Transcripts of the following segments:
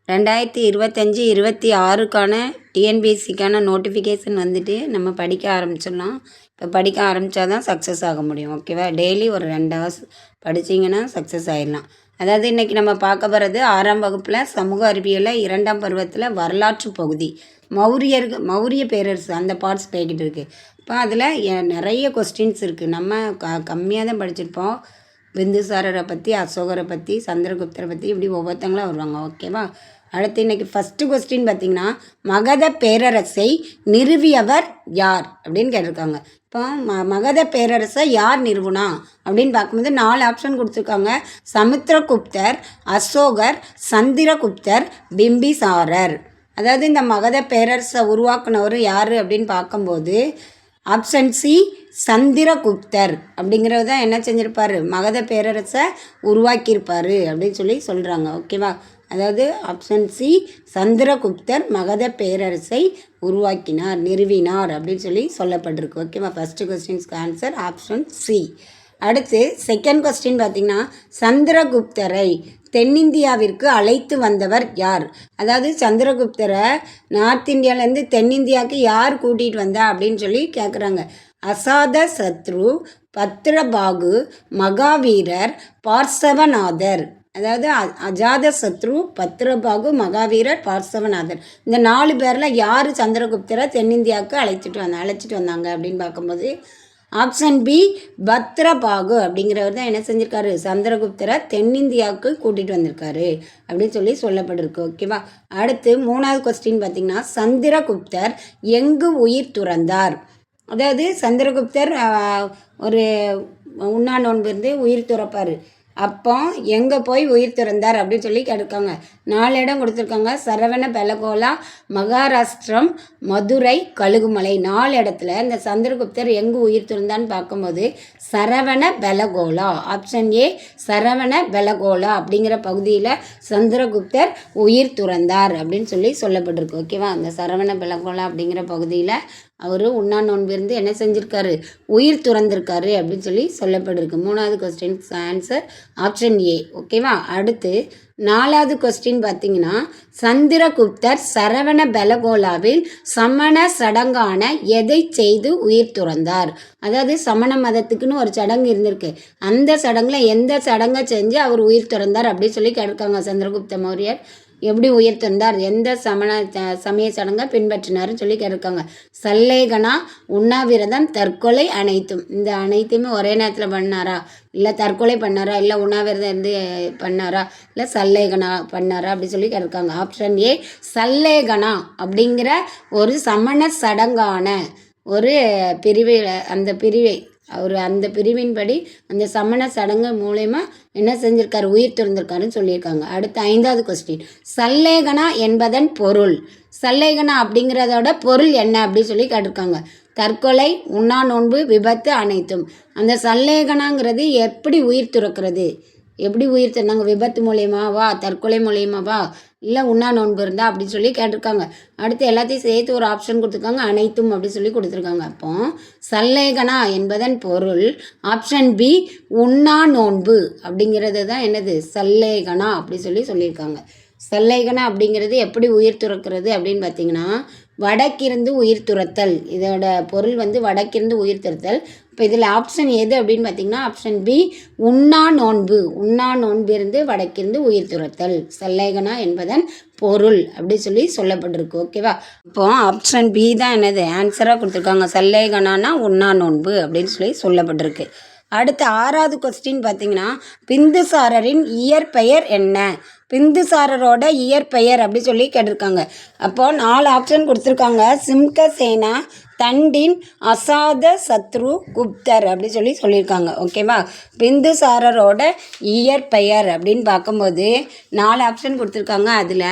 2025-26க்கான டிஎன்பிஎஸ்சிக்கான notification வந்துட்டு நம்ம படிக்க ஆரம்பிச்சிடலாம். இப்போ படிக்க ஆரம்பித்தா தான் சக்ஸஸ் ஆக முடியும். ஓகேவா? டெய்லி ஒரு 2 ஹவர்ஸ் படிச்சிங்கன்னா சக்ஸஸ் ஆகிடலாம். அதாவது இன்றைக்கி நம்ம பார்க்க போகிறது 6ஆம் வகுப்பில் சமூக அறிவியலில் 2ஆம் பருவத்தில் வரலாற்று பகுதி மௌரிய பேரரசு அந்த பார்ட்ஸ் போய்கிட்டு இருக்குது. இப்போ அதில் நிறைய கொஸ்டின்ஸ் இருக்குது. நம்ம கம்மியாக தான் படிச்சிருப்போம். பிந்துசாரரை பற்றி, அசோகரை பற்றி, சந்திரகுப்தரை பற்றி இப்படி ஒவ்வொருத்தங்களாம் வருவாங்க. ஓகேவா? அடுத்து இன்றைக்கி ஃபஸ்ட்டு கொஸ்டின் பார்த்திங்கன்னா, மகத பேரரசை நிறுவியவர் யார் அப்படின்னு கேட்டிருக்காங்க. இப்போ மகத பேரரசை யார் நிறுவனா அப்படின்னு பார்க்கும்போது 4 ஆப்ஷன் கொடுத்துருக்காங்க. சமுத்திரகுப்தர், அசோகர், சந்திரகுப்தர், பிம்பிசாரர். அதாவது இந்த மகத பேரரசை உருவாக்குனவர் யார் அப்படின்னு பார்க்கும்போது ஆப்ஷன் சி சந்திரகுப்தர் அப்படிங்கிறது தான் என்ன செஞ்சுருப்பார், மகத பேரரசை உருவாக்கியிருப்பார் அப்படின்னு சொல்கிறாங்க. ஓகேவா? அதாவது ஆப்ஷன் சி சந்திரகுப்தர் மகத பேரரசை உருவாக்கினார், நிறுவினார் அப்படின்னு சொல்லப்பட்டிருக்கு. ஓகேவா? ஃபஸ்ட்டு கொஸ்டின்ஸ்க்கு ஆன்சர் ஆப்ஷன் சி. அடுத்து செகண்ட் கொஸ்டின் பார்த்திங்கன்னா, சந்திரகுப்தரை தென்னிந்தியாவிற்கு அழைத்து வந்தவர் யார்? அதாவது சந்திரகுப்தரை நார்த் இந்தியாவிலேருந்து தென்னிந்தியாவுக்கு யார் கூட்டிகிட்டு வந்தா அப்படின்னு கேட்குறாங்க. அசாத சத்ரு, பத்ரபாகு, மகாவீரர், பார்சவநாதர். அதாவது அஜாத சத்ரு, பத்ரபாகு, மகாவீரர், பார்சவநாதர். இந்த 4 பேரில் யார் சந்திரகுப்தரை தென்னிந்தியாவுக்கு அழைச்சிட்டு வந்தாங்க அப்படின்னு பார்க்கும்போது ஆப்ஷன் பி பத்ரபாகு அப்படிங்கிறவர் தான் என்ன செஞ்சுருக்காரு, சந்திரகுப்தரை தென்னிந்தியாவுக்கு கூட்டிகிட்டு வந்திருக்காரு அப்படின்னு சொல்லப்பட்டிருக்கு. ஓகேவா? அடுத்து 3வது கொஸ்டின் பார்த்திங்கன்னா, சந்திரகுப்தர் எங்கு உயிர் துறந்தார்? அதாவது சந்திரகுப்தர் ஒரு உண்ணா நோன்பு இருந்து உயிர் துறப்பார். அப்போ எங்கே போய் உயிர் துறந்தார் அப்படின்னு கேட்டிருக்காங்க. 4 இடம் கொடுத்துருக்காங்க. சரவண பெலகோலா, மகாராஷ்டிரம், மதுரை, கழுகுமலை. 4 இடத்துல இந்த சந்திரகுப்தர் எங்கு உயிர் துறந்தான்னு பார்க்கும்போது சரவண பெலகோலா, ஆப்ஷன் ஏ சரவண பெலகோலா அப்படிங்கிற பகுதியில் சந்திரகுப்தர் உயிர் துறந்தார் அப்படின்னு சொல்லப்பட்டிருக்கு. ஓகேவா? அந்த சரவண பெலகோலா அப்படிங்கிற பகுதியில் அவர் உண்ணா நோன்பு இருந்து என்ன செஞ்சுருக்காரு, உயிர் துறந்திருக்காரு அப்படின்னு சொல்லப்பட்டிருக்கு. 3வது கொஸ்டின்ஸ் ஆன்சர் ஆப்ஷன் ஏ. ஓகேவா? அடுத்து 4வது கொஸ்டின் பார்த்திங்கன்னா, சந்திரகுப்தர் சரவண பெலகோலாவில் சமண சடங்கான எதை செய்து உயிர் துறந்தார்? அதாவது சமண மதத்துக்குன்னு ஒரு சடங்கு இருந்திருக்கு. அந்த சடங்கில் எந்த சடங்கை செஞ்சு அவர் உயிர் துறந்தார் அப்படின்னு கேட்டிருக்காங்க. சந்திரகுப்த மௌரியர் எப்படி உயிர் துறந்தார், எந்த சமய சடங்கை பின்பற்றினார்னு கேட்டிருக்காங்க. சல்லேகனா, உண்ணாவிரதம், தற்கொலை, அனைத்தும். இந்த அனைத்துமே ஒரே நேரத்தில் பண்ணாரா, இல்லை தற்கொலை பண்ணாரா, இல்லை உண்ணாவிரதம் இருந்து பண்ணாரா, இல்லை சல்லேகனா பண்ணாரா அப்படி கேட்டிருக்காங்க. ஆப்ஷன் ஏ சல்லேகனா அப்படிங்கிற ஒரு சமண சடங்கான ஒரு பிரிவில் அந்த பிரிவின்படி அந்த சமண சடங்கு மூலயமா என்ன செஞ்சுருக்காரு, உயிர் துறந்திருக்காருன்னு சொல்லியிருக்காங்க. அடுத்து 5வது கொஸ்டின், சல்லேகனா என்பதன் பொருள். சல்லேகனா அப்படிங்கிறதோட பொருள் என்ன அப்படின்னு கேட்டிருக்காங்க. தற்கொலை, உண்ணா நோன்பு, விபத்து, அனைத்தும். அந்த சல்லேகனாங்கிறது எப்படி உயிர் துறக்கிறது, எப்படி உயிர் தந்தாங்க, விபத்து மூலியமாவா, தற்கொலை மூலியமாவா, இல்லை உண்ணா நோன்பு இருந்தா அப்படின்னு கேட்டிருக்காங்க. அடுத்து எல்லாத்தையும் சேர்த்து ஒரு ஆப்ஷன் கொடுத்துருக்காங்க, அனைத்தும் அப்படி கொடுத்துருக்காங்க. அப்போ சல்லேகனா என்பதன் பொருள் ஆப்ஷன் பி உண்ணா நோன்பு அப்படிங்கிறது தான் என்னது, சல்லேகனா அப்படி சொல்லியிருக்காங்க. சல்லேகனா அப்படிங்கிறது எப்படி உயிர் துறக்கிறது அப்படின்னு பார்த்தீங்கன்னா, வடக்கிருந்து உயிர் துறத்தல். இதோட பொருள் வடக்கிருந்து உயிர் துறத்தல். இப்போ இதில் ஆப்ஷன் எது அப்படின்னு பார்த்தீங்கன்னா ஆப்ஷன் பி உண்ணா நோன்பு. உண்ணா நோன்பு இருந்து வடக்கிருந்து உயிர் துறத்தல் சல்லேகனா என்பதன் பொருள் அப்படி சொல்லப்பட்டிருக்கு. ஓகேவா? இப்போ ஆப்ஷன் பி தான் என்னது ஆன்சராக கொடுத்துருக்காங்க. சல்லேகனானா உண்ணா நோன்பு அப்படின்னு சொல்லப்பட்டிருக்கு. அடுத்து 6வது கொஸ்டின் பார்த்தீங்கன்னா, பிந்துசாரரின் இயற்பெயர் என்ன? பிந்துசாரரோட இயற்பெயர் அப்படி கேட்டிருக்காங்க. அப்போது 4 ஆப்ஷன் கொடுத்துருக்காங்க. சிம்கசேனா, தண்டின், அசாத சத்ரு, குப்தர் அப்படி சொல்லியிருக்காங்க. ஓகேவா? பிந்துசாரரோட இயற்பெயர் அப்படின்னு பார்க்கும்போது 4 ஆப்ஷன் கொடுத்துருக்காங்க. அதில்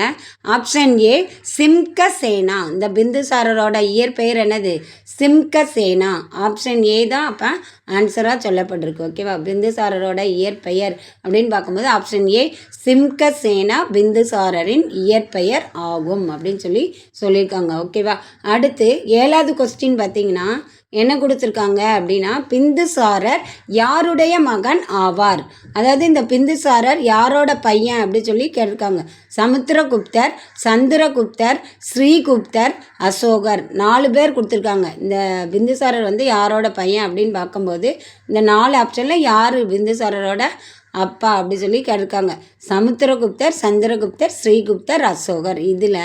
ஆப்ஷன் ஏ சிம்கசேனா. இந்த பிந்துசாரரோட இயற்பெயர் என்னது, சிம்கசேனா. ஆப்ஷன் ஏ தான் அப்போ ஆன்சராக சொல்லப்பட்டிருக்கு. ஓகேவா? பிந்துசாரரோட இயற்பெயர் அப்படின்னு பார்க்கும்போது ஆப்ஷன் ஏ சிம்கசேனா பிந்துசாரரின் இயற்பெயர் ஆகும் அப்படின்னு சொல்லியிருக்காங்க. ஓகேவா? அடுத்து 7வது கொஸ்டின் கொஸ்டின் பார்த்தீங்கன்னா என்ன கொடுத்துருக்காங்க அப்படின்னா, பிந்துசாரர் யாருடைய மகன் ஆவார்? அதாவது இந்த பிந்துசாரர் யாரோட பையன் அப்படி சொல்லி கேட்டிருக்காங்க. சமுத்திரகுப்தர், சந்திரகுப்தர், ஸ்ரீகுப்தர், அசோகர் 4 பேர் கொடுத்துருக்காங்க. இந்த பிந்துசாரர் வந்து யாரோட பையன் அப்படின்னு பார்க்கும்போது இந்த 4 ஆப்ஷனில் யார் பிந்துசாரரோட அப்பா அப்படி சொல்லி கேட்டிருக்காங்க. சமுத்திரகுப்தர், சந்திரகுப்தர், ஸ்ரீகுப்தர், அசோகர். இதில்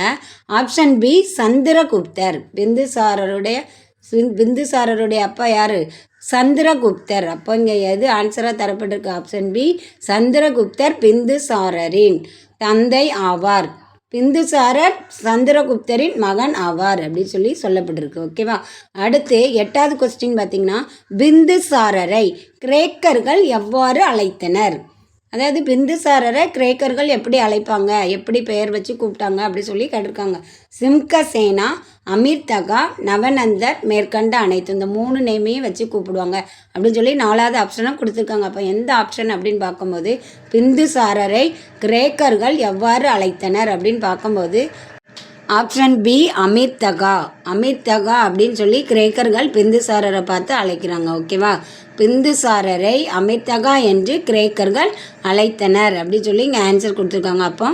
ஆப்ஷன் பி சந்திரகுப்தர். பிந்துசாரருடைய அப்பா யார்? சந்திரகுப்தர். அப்போ இங்கே எது ஆன்சராக தரப்பட்டிருக்கு? ஆப்ஷன் பி சந்திரகுப்தர் பிந்துசாரரின் தந்தை ஆவார். பிந்துசாரர் சந்திரகுப்தரின் மகன் ஆவார் அப்படின்னு சொல்லி சொல்லப்பட்டிருக்கு. ஓகேவா? அடுத்து 8வது கொஸ்டின் பார்த்தீங்கன்னா, பிந்துசாரரை கிரேக்கர்கள் எவ்வாறு அழைத்தனர்? அதாவது பிந்துசாரரை கிரேக்கர்கள் எப்படி அழைப்பாங்க, எப்படி பெயர் வச்சு கூப்பிட்டாங்க அப்படி சொல்லி கேட்டிருக்காங்க. சிம்கசேனா, அமிர்தகா, நவநந்தர், மேற்கண்ட அனைத்து இந்த 3 நேமையும் வச்சு கூப்பிடுவாங்க அப்படின்னு சொல்லி 4வது ஆப்ஷனாக கொடுத்துருக்காங்க. அப்போ எந்த ஆப்ஷன் அப்படின்னு பார்க்கும்போது பிந்துசாரரை கிரேக்கர்கள் எவ்வாறு அழைத்தனர் அப்படின்னு பார்க்கும்போது ஆப்ஷன் பி அமிர்தகா. அமிர்தகா அப்படின்னு சொல்லி கிரேக்கர்கள் பிந்துசாரரை பார்த்து அழைக்கிறாங்க. ஓகேவா? பிந்துசாரரை அமிர்தகா என்று கிரேக்கர்கள் அழைத்தனர் அப்படின்னு சொல்லி இங்கே ஆன்சர் கொடுத்துருக்காங்க. அப்போ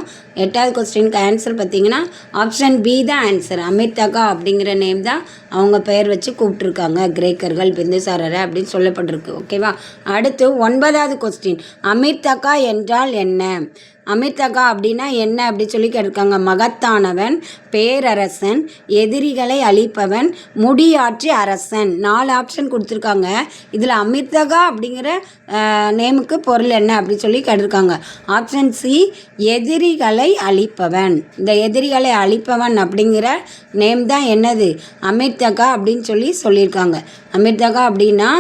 8வது கொஸ்டினுக்கு ஆன்சர் பார்த்தீங்கன்னா ஆப்ஷன் பி தான் ஆன்சர். அமிர்தகா அப்படிங்கிற நேம் தான் அவங்க பெயர் வச்சு கூப்பிட்ருக்காங்க கிரேக்கர்கள் பிந்துசாரரை அப்படின்னு சொல்லப்பட்டிருக்கு. ஓகேவா? அடுத்து 9வது கொஸ்டின், அமிர்தகா என்றால் என்ன? அமிர்தகா அப்படின்னா என்ன அப்படி சொல்லி கேட்டிருக்காங்க. மகத்தானவன், பேரரசன், எதிரிகளை அழிப்பவன், முடியாட்சி அரசன். 4 ஆப்ஷன் கொடுத்துருக்காங்க. இதில் அமிர்தகா அப்படிங்கிற நேமுக்கு பொருள் என்ன அப்படி சொல்லி கேட்டிருக்காங்க. ஆப்ஷன் சி எதிரிகளை அழிப்பவன். இந்த எதிரிகளை அழிப்பவன் அப்படிங்கிற நேம் தான் என்னது? அமிர்தகா அப்படின்னு சொல்லி சொல்லியிருக்காங்க. அமிர்தகா அப்படின்னா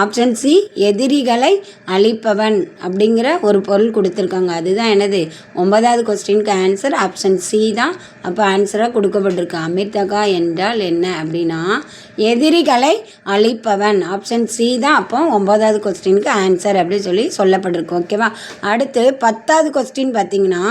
ஆப்ஷன் சி எதிரிகளை அழிப்பவன் அப்படிங்கிற ஒரு பொருள் கொடுத்துருக்காங்க. அதுதான் என்னது? 9வது கொஸ்டினுக்கு ஆன்சர் ஆப்ஷன் சி தான் அப்போ ஆன்சராக கொடுக்கப்பட்டிருக்கு. அமிர்தகா என்றால் என்ன அப்படின்னா எதிரிகளை அழிப்பவன். ஆப்ஷன் சி தான் அப்போ 9வது கொஸ்டினுக்கு ஆன்சர் அப்படின்னு சொல்லி சொல்லப்பட்டிருக்கு. ஓகேவா? அடுத்து 10வது கொஸ்டின் பார்த்திங்கன்னா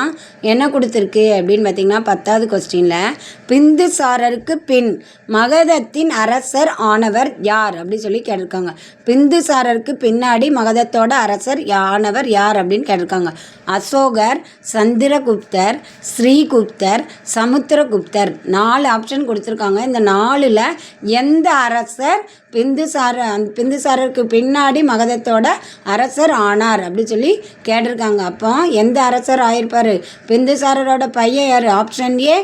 என்ன கொடுத்துருக்கு அப்படின்னு பார்த்திங்கன்னா 10வது கொஸ்டினில் பிந்துசாரருக்கு பின் மகதத்தின் அரசர் ஆனவர் யார் அப்படி சொல்லி கேட்டிருக்காங்க. பிந்துசாரருக்கு பின்னாடி மகதத்தோட அரசர் ஆனவர் யார் அப்படின்னு கேட்டிருக்காங்க. அசோகர், சந்திரகுப்தர், ஸ்ரீகுப்தர், சமுத்திரகுப்தர். 4 ஆப்ஷன் கொடுத்துருக்காங்க. இந்த 4ல் எந்த அரசர் பிந்துசாரருக்கு பின்னாடி மகதத்தோட அரசர் ஆனார் அப்படி சொல்லி கேட்டிருக்காங்க. அப்போ எந்த அரசர் ஆயிருப்பார்? பிந்துசாரரோட பையன் யார்? ஆப்ஷன் ஏ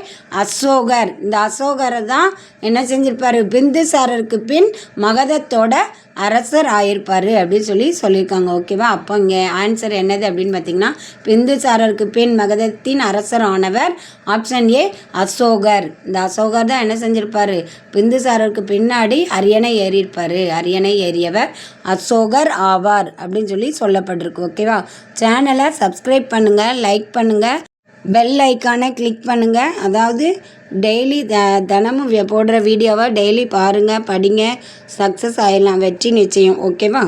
அசோகர். இந்த அசோகரை தான் என்ன செஞ்சிருப்பார்? பிந்துசாரருக்கு பின் மகதத்தோட அரசர் ஆயிருப்பார் அப்படின்னு சொல்லி சொல்லியிருக்காங்க. ஓகேவா? அப்போ இங்கே ஆன்சர் என்னது அப்படின்னு பார்த்தீங்கன்னா பிந்துசாரருக்கு பின் மகதத்தின் அரசர் ஆனவர் ஆப்ஷன் ஏ அசோகர். இந்த அசோகர் தான் என்ன செஞ்சிருப்பார்? பிந்துசாரருக்கு பின்னாடி அரியணை ஏறியிருப்பார். அரியணை ஏறியவர் அசோகர் ஆவார் அப்படின்னு சொல்லி சொல்லப்பட்டிருக்கு. ஓகேவா? சேனலை சப்ஸ்கிரைப் பண்ணுங்கள், லைக் பண்ணுங்கள், பெல் ஐக்கானை கிளிக் பண்ணுங்கள். அதாவது டெய்லி தினமும் போடுற வீடியோவை டெய்லி பாருங்கள், படிங்க, சக்ஸஸ் ஆகிடலாம், வெற்றி நிச்சயம். ஓகேவா?